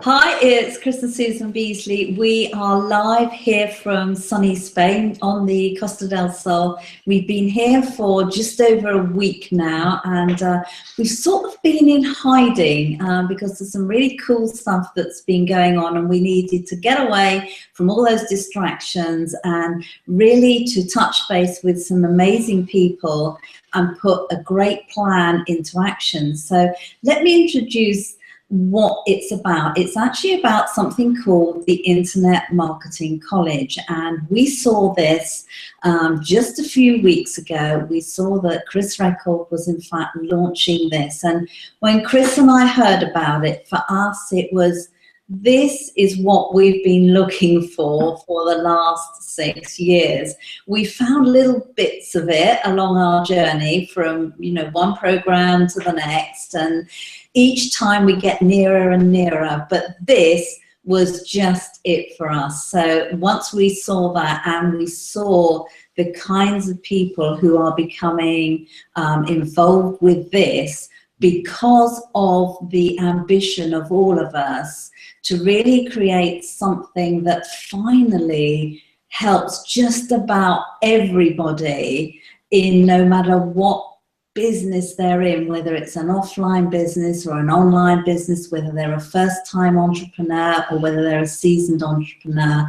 Hi, it's Chris and Susan Beasley. We are live here from sunny Spain on the Costa del Sol. We've been here for just over a week now, and we've sort of been in hiding because there's some really cool stuff that's been going on, and we needed to get away from all those distractions and really to touch base with some amazing people and put a great plan into action. So let me introduce what it's about. It's actually about something called the Internet Marketing College, and we saw this just a few weeks ago. We saw that Chris Record was in fact launching this, and when Chris and I heard about it, for us it was, this is what we've been looking for the last 6 years. We found little bits of it along our journey from, one program to the next, and each time we get nearer and nearer, but this was just it for us. So once we saw that, and we saw the kinds of people who are becoming involved with this because of the ambition of all of us to really create something that finally helps just about everybody in no matter what business they're in, whether it's an offline business or an online business, whether they're a first-time entrepreneur or whether they're a seasoned entrepreneur.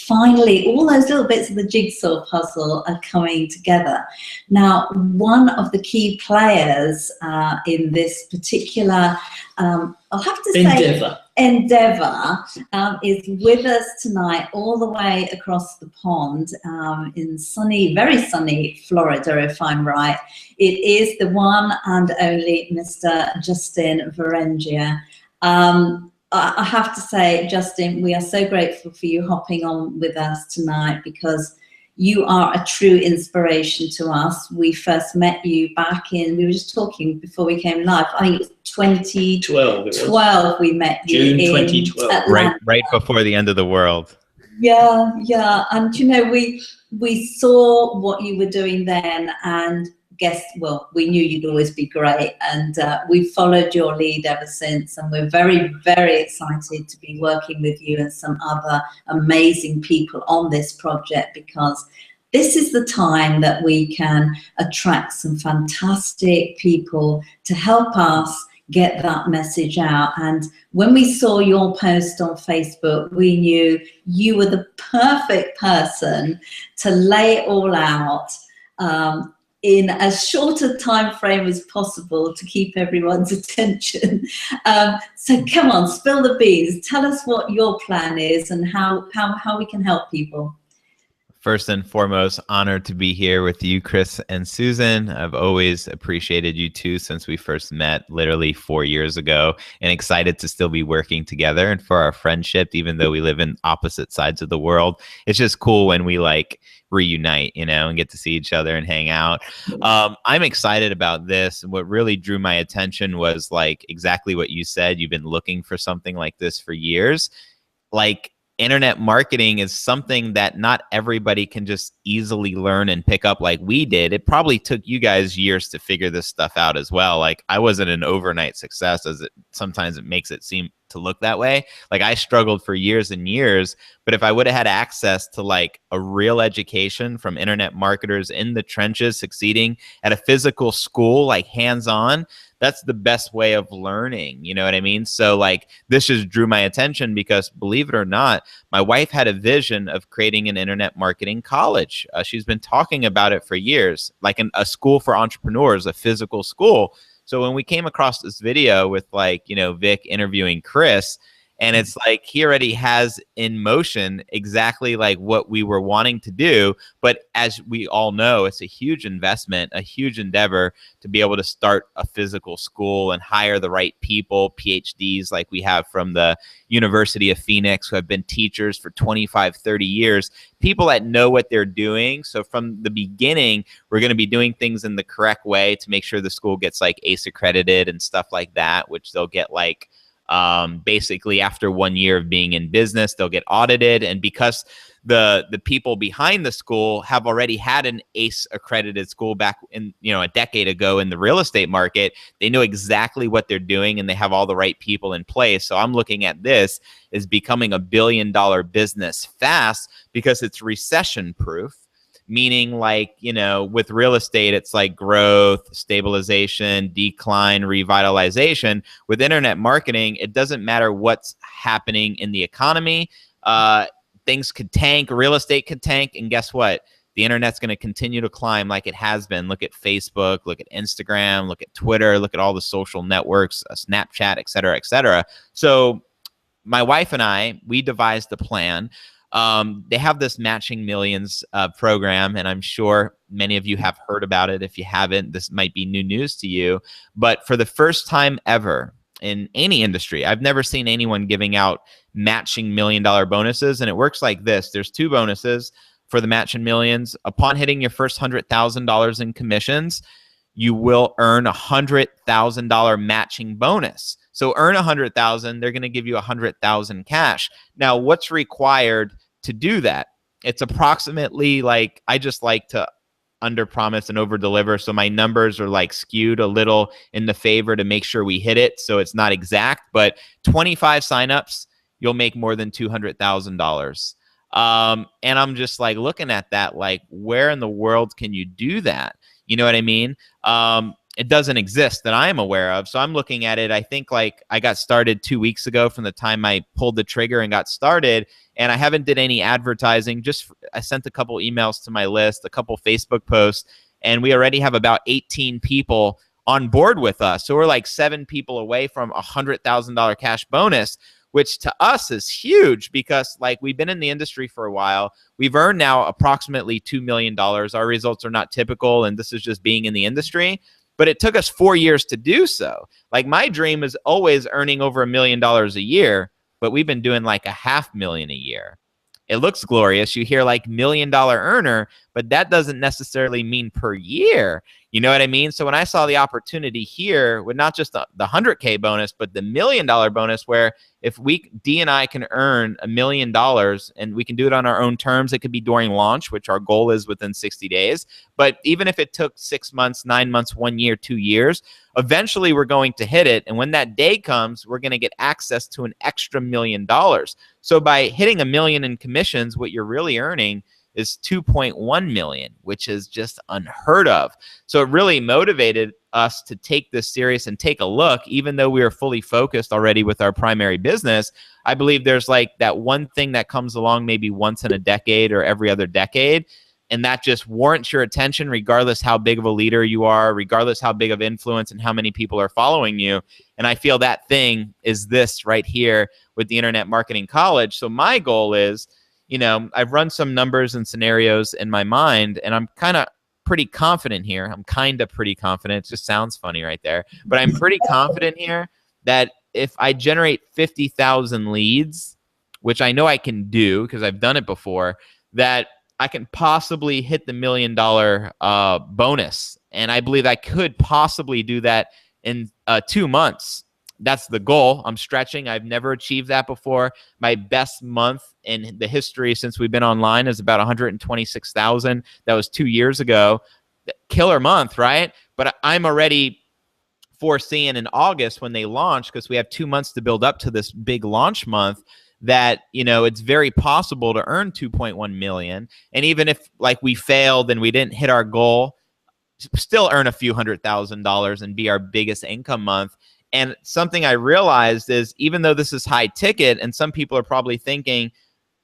Finally, all those little bits of the jigsaw puzzle are coming together. Now, one of the key players in this particular, I'll have to say, endeavor is with us tonight all the way across the pond in sunny, very sunny Florida, if I'm right. It is the one and only Mr. Justin Varengia. I have to say, Justin, we are so grateful for you hopping on with us tonight, because you are a true inspiration to us. We first met you back in, we were just talking before we came live, I think it was 2012 we met you. June 2012. Right before the end of the world. Yeah. And we saw what you were doing then, and we knew you'd always be great, and we followed your lead ever since, and we're very, very excited to be working with you and some other amazing people on this project, because this is the time that we can attract some fantastic people to help us get that message out. And when we saw your post on Facebook, we knew you were the perfect person to lay it all out in as short a time frame as possible to keep everyone's attention. So come on, spill the beans. Tell us what your plan is and how we can help people. First and foremost, honored to be here with you, Chris and Susan. I've always appreciated you two since we first met literally 4 years ago, and excited to still be working together and for our friendship, even though we live in opposite sides of the world. It's just cool when we reunite, and get to see each other and hang out. I'm excited about this. And what really drew my attention was exactly what you said. You've been looking for something like this for years. Internet marketing is something that not everybody can just easily learn and pick up like we did. It probably took you guys years to figure this stuff out as well. I wasn't an overnight success, as sometimes it makes it seem to look that way. I struggled for years and years, but if I would have had access to a real education from internet marketers in the trenches succeeding at a physical school, hands-on, that's the best way of learning. You know what I mean? So this just drew my attention because, believe it or not, my wife had a vision of creating an internet marketing college. She's been talking about it for years, a school for entrepreneurs, a physical school. So when we came across this video with Vic interviewing Chris, and it's he already has in motion exactly what we were wanting to do. But as we all know, it's a huge investment, a huge endeavor to be able to start a physical school and hire the right people, PhDs like we have from the University of Phoenix, who have been teachers for 25, 30 years, people that know what they're doing. So from the beginning, we're going to be doing things in the correct way to make sure the school gets ACE accredited and stuff like that, which they'll get basically after 1 year of being in business, they'll get audited. And because the people behind the school have already had an ACE accredited school back in, a decade ago in the real estate market. They know exactly what they're doing and they have all the right people in place. So I'm looking at this as becoming a $1 billion business fast because it's recession proof. Meaning like, with real estate, it's like growth, stabilization, decline, revitalization. With internet marketing, it doesn't matter what's happening in the economy. Things could tank, real estate could tank, and guess what? The internet's going to continue to climb like it has been. Look at Facebook, look at Instagram, look at Twitter, look at all the social networks, Snapchat, et cetera, et cetera. So my wife and I, we devised a plan. They have this Matching Millions program, and I'm sure many of you have heard about it. If you haven't, this might be new news to you. But for the first time ever in any industry, I've never seen anyone giving out matching $1 million bonuses. And it works like this. There's 2 bonuses for the Matching Millions. Upon hitting your first $100,000 in commissions, you will earn a $100,000 matching bonus. So earn $100,000, they're going to give you $100,000 cash. Now, what's required to do that? It's approximately like, I just like to under promise and over deliver. So my numbers are like skewed a little in the favor to make sure we hit it. So it's not exact, but 25 signups, you'll make more than $200,000. And I'm just like looking at that, like, where in the world can you do that? You know what I mean? It doesn't exist that I am aware of. So I'm looking at it. I think like I got started 2 weeks ago from the time I pulled the trigger and got started. And I haven't did any advertising. I sent a couple emails to my list, a couple Facebook posts, and we already have about 18 people on board with us. So we're like 7 people away from a $100,000 cash bonus, which to us is huge because like we've been in the industry for a while. We've earned now approximately $2 million. Our results are not typical, and this is just being in the industry. But it took us 4 years to do so. Like my dream is always earning over $1 million a year, but we've been doing like $500,000 a year. It looks glorious. You hear like $1 million earner, but that doesn't necessarily mean per year. You know what I mean? So when I saw the opportunity here with not just the $100K bonus, but the $1 million bonus, where if D and I can earn $1 million and we can do it on our own terms, it could be during launch, which our goal is within 60 days. But even if it took 6 months, 9 months, 1 year, 2 years, eventually we're going to hit it. And when that day comes, we're going to get access to an extra $1 million. So by hitting $1 million in commissions, what you're really earning is 2.1 million, which is just unheard of. So it really motivated us to take this serious and take a look. Even though we were fully focused already with our primary business, I believe there's like that one thing that comes along maybe once in a decade or every other decade, and that just warrants your attention regardless how big of a leader you are, regardless how big of influence and how many people are following you. And I feel that thing is this right here with the Internet Marketing College. So my goal is, I've run some numbers and scenarios in my mind, and I'm kind of pretty confident here. I'm kind of pretty confident. It just sounds funny right there. But I'm pretty confident here that if I generate 50,000 leads, which I know I can do because I've done it before, that I can possibly hit the $1 million bonus. And I believe I could possibly do that in 2 months. That's the goal. I'm stretching. I've never achieved that before. My best month in the history since we've been online is about 126,000. That was 2 years ago. Killer month, right? But I'm already foreseeing in August when they launch, because we have 2 months to build up to this big launch month, that it's very possible to earn 2.1 million. And even if like we failed and we didn't hit our goal, still earn a few $100,000 and be our biggest income month. And something I realized is, even though this is high ticket, and some people are probably thinking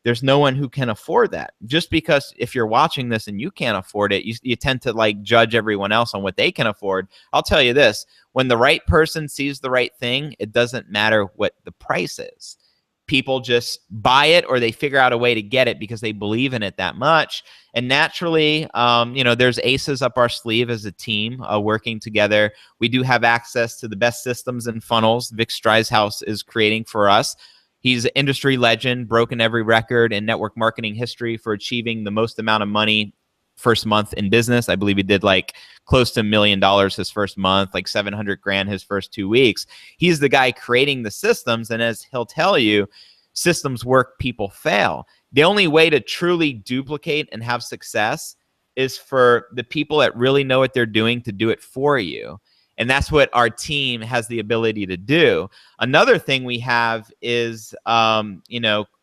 there's no one who can afford that, just because if you're watching this and you can't afford it, you tend to like judge everyone else on what they can afford. I'll tell you this, when the right person sees the right thing, it doesn't matter what the price is. People just buy it, or they figure out a way to get it because they believe in it that much. And naturally, there's aces up our sleeve as a team working together. We do have access to the best systems and funnels Vic Streishaus is creating for us. He's an industry legend, broken every record in network marketing history for achieving the most amount of money first month in business. I believe he did like close to $1 million his first month, like 700 grand his first 2 weeks. He's the guy creating the systems. And as he'll tell you, systems work, people fail. The only way to truly duplicate and have success is for the people that really know what they're doing to do it for you. And that's what our team has the ability to do. Another thing we have is,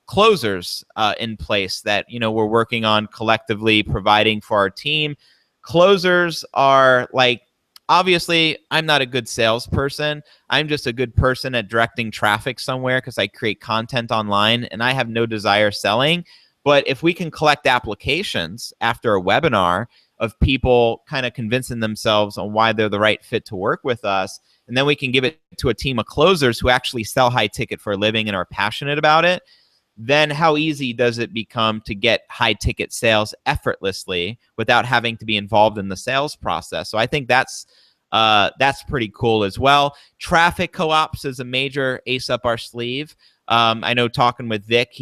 closers in place that, we're working on collectively providing for our team. Closers are like, obviously, I'm not a good salesperson. I'm just a good person at directing traffic somewhere because I create content online and I have no desire selling. But if we can collect applications after a webinar of people kind of convincing themselves on why they're the right fit to work with us, and then we can give it to a team of closers who actually sell high ticket for a living and are passionate about it, then how easy does it become to get high ticket sales effortlessly without having to be involved in the sales process? So I think that's pretty cool as well. Traffic co-ops is a major ace up our sleeve. I know talking with Vic,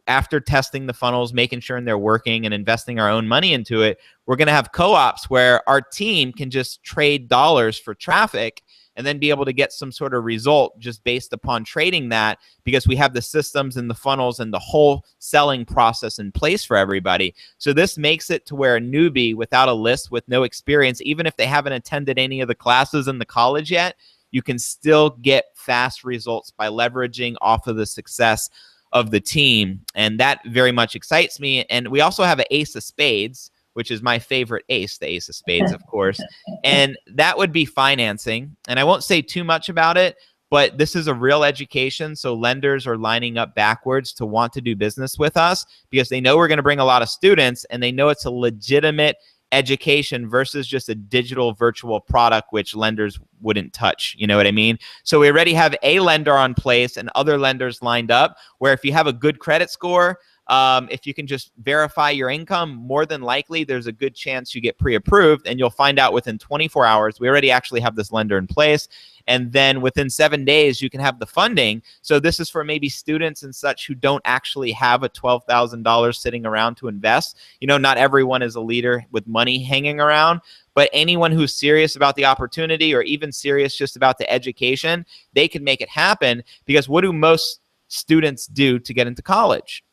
after testing the funnels, making sure they're working and investing our own money into it, we're going to have co-ops where our team can just trade dollars for traffic and then be able to get some sort of result just based upon trading that, because we have the systems and the funnels and the whole selling process in place for everybody. So this makes it to where a newbie without a list, with no experience, even if they haven't attended any of the classes in the college yet, you can still get fast results by leveraging off of the success of the team. And that very much excites me. And we also have an ace of spades, which is my favorite ace, the ace of spades, of course. And that would be financing. And I won't say too much about it, but this is a real education. So lenders are lining up backwards to want to do business with us because they know we're going to bring a lot of students and they know it's a legitimate education versus just a digital virtual product, which lenders wouldn't touch. You know what I mean? So we already have a lender on place and other lenders lined up where if you have a good credit score, if you can just verify your income, more than likely there's a good chance you get pre-approved, and you'll find out within 24 hours. We already actually have this lender in place. And then within 7 days, you can have the funding. So this is for maybe students and such who don't actually have a $12,000 sitting around to invest. Not everyone is a leader with money hanging around, but anyone who's serious about the opportunity or even serious just about the education, they can make it happen. Because what do most students do to get into college?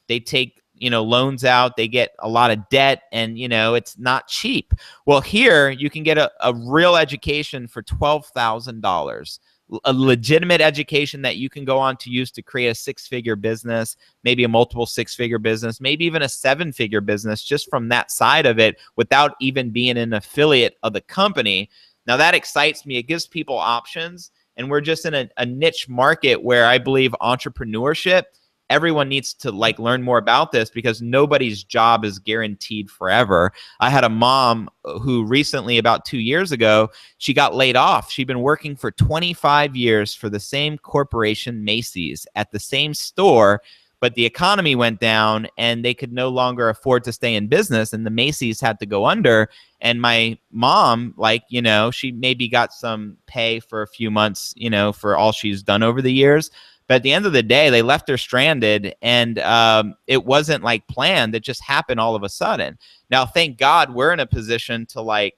They take, loans out, they get a lot of debt, and, it's not cheap. Well, here you can get a real education for $12,000, a legitimate education that you can go on to use to create a six-figure business, maybe a multiple six-figure business, maybe even a seven-figure business just from that side of it without even being an affiliate of the company. Now that excites me. It gives people options, and we're just in a niche market where I believe entrepreneurship, everyone needs to learn more about this because nobody's job is guaranteed forever. I had a mom who recently, about 2 years ago, she got laid off. She'd been working for 25 years for the same corporation, Macy's, at the same store, but the economy went down and they could no longer afford to stay in business, and the Macy's had to go under. And my mom, she maybe got some pay for a few months, for all she's done over the years. But at the end of the day, they left her stranded, and it wasn't planned. It just happened all of a sudden. Now, thank God we're in a position to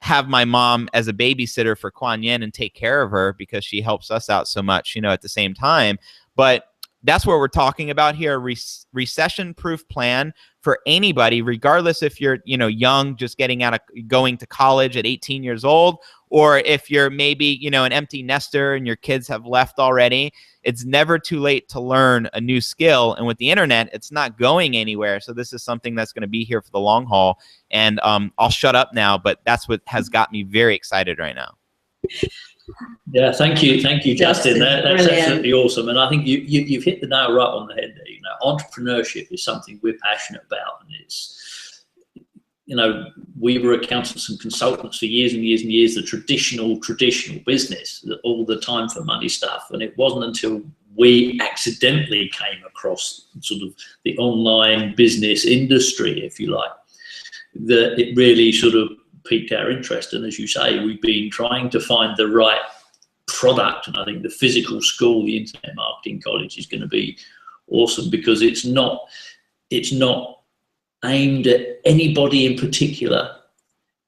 have my mom as a babysitter for Kuan Yin and take care of her because she helps us out so much, at the same time. But that's what we're talking about here, a recession-proof plan for anybody, regardless if you're, young, just going to college at 18 years old, or if you're maybe, an empty nester and your kids have left already. It's never too late to learn a new skill. And with the internet, it's not going anywhere. So this is something that's going to be here for the long haul. And I'll shut up now, but that's what has got me very excited right now. Yeah, thank you, Justin. That's absolutely awesome, and I think you've hit the nail right on the head there. Entrepreneurship is something we're passionate about, and it's, we were accountants and consultants for years and years and years, the traditional business, all the time for money stuff, and it wasn't until we accidentally came across sort of the online business industry, if you like, that it really sort of piqued our interest. And as you say, we've been trying to find the right product, and I think the physical school, the Internet Marketing College, is going to be awesome because it's not aimed at anybody in particular.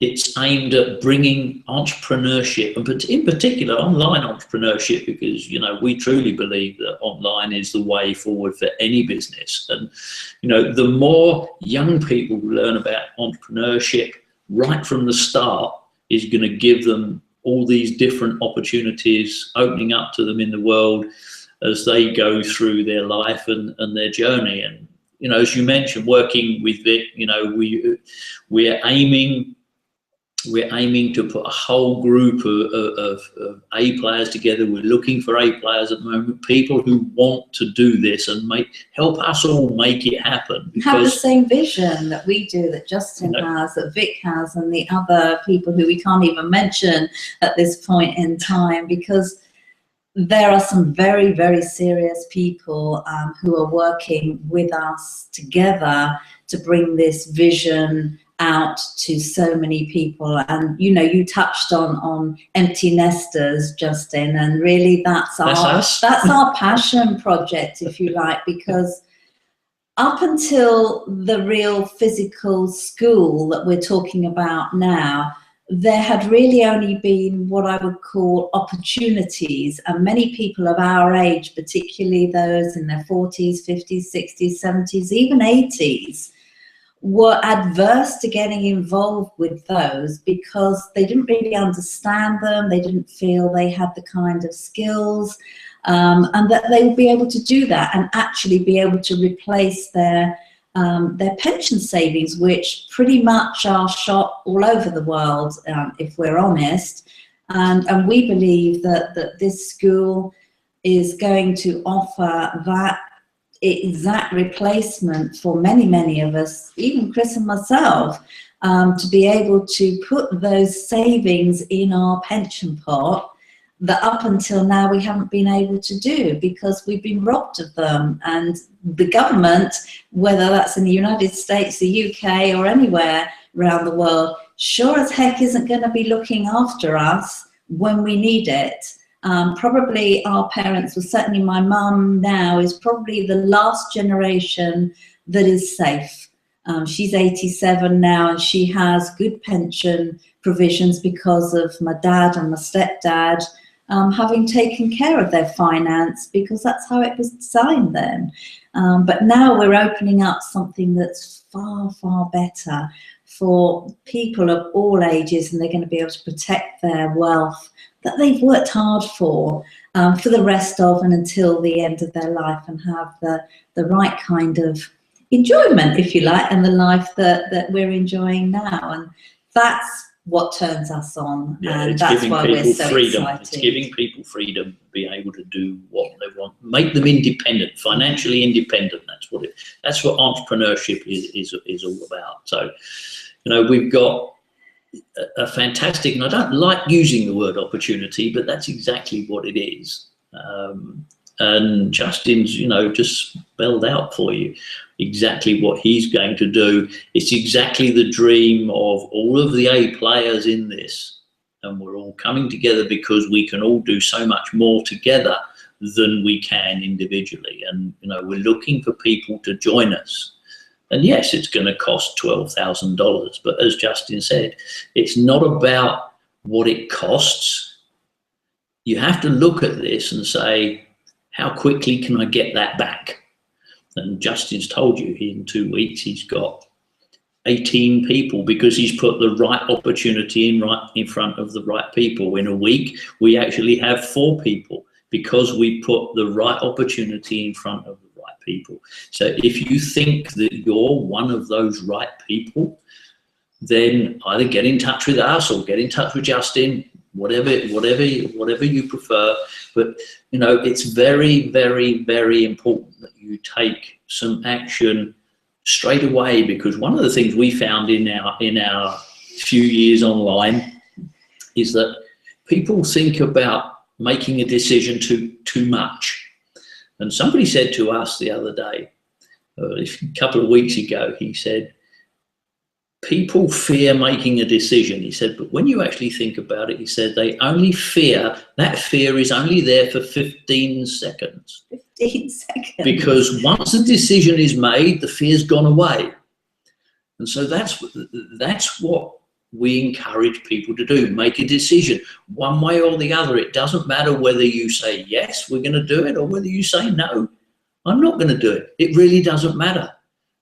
it's aimed at bringing entrepreneurship, and in particular online entrepreneurship, because, you know, we truly believe that online is the way forward for any business. And, you know, the more young people learn about entrepreneurship right from the start is going to give them all these different opportunities opening up to them in the world as they go through their life and their journey. And, you know, as you mentioned, working with Vic, you know, we're aiming to put a whole group of A players together. We're looking for A players at the moment, people who want to do this and help us all make it happen. Have the same vision that we do, that Justin has, that Vic has, and the other people who we can't even mention at this point in time, because there are some very, very serious people who are working with us together to bring this vision out to so many people. And, you know, you touched on empty nesters, Justin, and really that's our passion project, if you like, because up until the real physical school that we're talking about now, there had really only been what I would call opportunities, and many people of our age, particularly those in their 40s, 50s, 60s, 70s, even 80s, were adverse to getting involved with those because they didn't really understand them. They didn't feel they had the kind of skills and that they would be able to do that and actually be able to replace their pension savings, which pretty much are shot all over the world, if we're honest. And we believe that this school is going to offer that exact replacement for many, many of us, even Chris and myself, to be able to put those savings in our pension pot that up until now we haven't been able to do because we've been robbed of them. And the government, whether that's in the United States, the UK, or anywhere around the world, sure as heck isn't going to be looking after us when we need it. Probably our parents, well, certainly my mum now, is probably the last generation that is safe. She's 87 now and she has good pension provisions because of my dad and my stepdad having taken care of their finance, because that's how it was designed then. But now we're opening up something that's far, far better for people of all ages, and they're going to be able to protect their wealth that they've worked hard for the rest of and until the end of their life, and have the right kind of enjoyment, if you like, and the life that we're enjoying now. And that's what turns us on, and that's why we're so excited. It's giving people freedom to be able to do what they want, make them independent, financially independent. That's what entrepreneurship is all about. So, you know, we've got a fantastic, and I don't like using the word opportunity, but that's exactly what it is. And Justin's, you know, just spelled out for you exactly what he's going to do. It's exactly the dream of all of the A players in this, and we're all coming together because we can all do so much more together than we can individually. And, you know, we're looking for people to join us. And yes, it's going to cost $12,000, but as Justin said, it's not about what it costs. You have to look at this and say, how quickly can I get that back? And Justin's told you in 2 weeks he's got 18 people because he's put the right opportunity right in front of the right people. In a week, we actually have 4 people because we put the right opportunity in front of the right people. So if you think that you're one of those right people, then either get in touch with us or get in touch with Justin, whatever you prefer. But, you know, it's very, very, very important that you take some action straight away, because one of the things we found in our few years online is that people think about making a decision too much. And somebody said to us the other day, a couple of weeks ago, he said, people fear making a decision. He said, but when you actually think about it, he said, they only fear, that fear is only there for 15 seconds. 15 seconds. Because once the decision is made, the fear's gone away. And so that's what we encourage people to do. Make a decision one way or the other. It doesn't matter whether you say, yes, we're going to do it, or whether you say, no, I'm not going to do it. It really doesn't matter.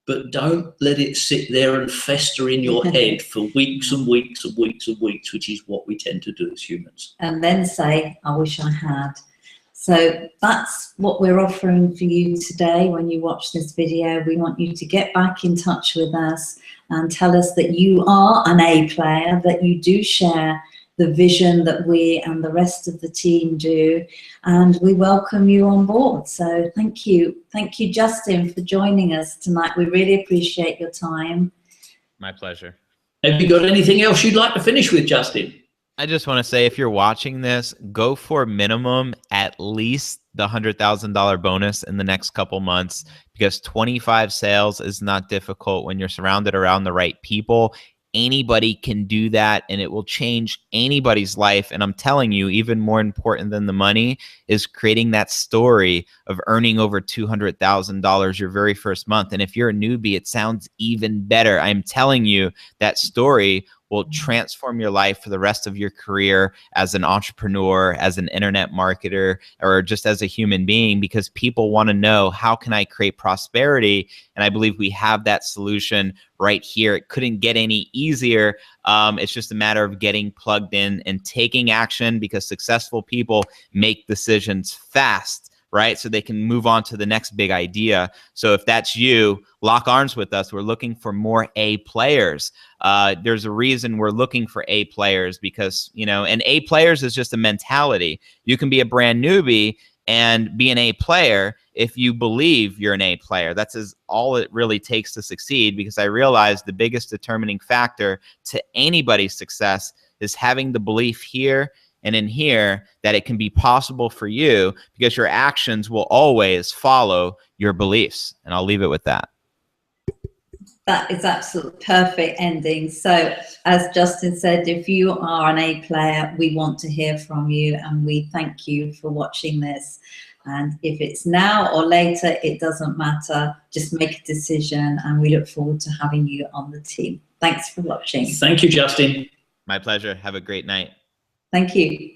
But don't let it sit there and fester in your head for weeks and weeks and weeks and weeks, which is what we tend to do as humans. And then say, I wish I had. So that's what we're offering for you today. When you watch this video, we want you to get back in touch with us and tell us that you are an A player, that you do share the vision that we and the rest of the team do, and we welcome you on board. So thank you, Justin, for joining us tonight. We really appreciate your time. My pleasure. Have you got anything else you'd like to finish with, Justin? I just want to say, if you're watching this, go for minimum at least the $100,000 bonus in the next couple months, because 25 sales is not difficult when you're surrounded around the right people. Anybody can do that, and it will change anybody's life. And I'm telling you, even more important than the money is creating that story of earning over $200,000 your very first month. And if you're a newbie, it sounds even better. I'm telling you, that story will transform your life for the rest of your career as an entrepreneur, as an internet marketer, or just as a human being, because people want to know, how can I create prosperity? And I believe we have that solution right here. It couldn't get any easier. It's just a matter of getting plugged in and taking action, because successful people make decisions fast, right? So they can move on to the next big idea. So if that's you, lock arms with us. We're looking for more A players. There's a reason we're looking for A players, because, you know, and A players is just a mentality. You can be a brand newbie and be an A player if you believe you're an A player. That's all it really takes to succeed, because I realize the biggest determining factor to anybody's success is having the belief here and in here that it can be possible for you, because your actions will always follow your beliefs. And I'll leave it with that. That is absolute perfect ending. So as Justin said, if you are an A player, we want to hear from you, and we thank you for watching this. And if it's now or later, it doesn't matter. Just make a decision, and we look forward to having you on the team. Thanks for watching. Thank you, Justin. My pleasure. Have a great night. Thank you.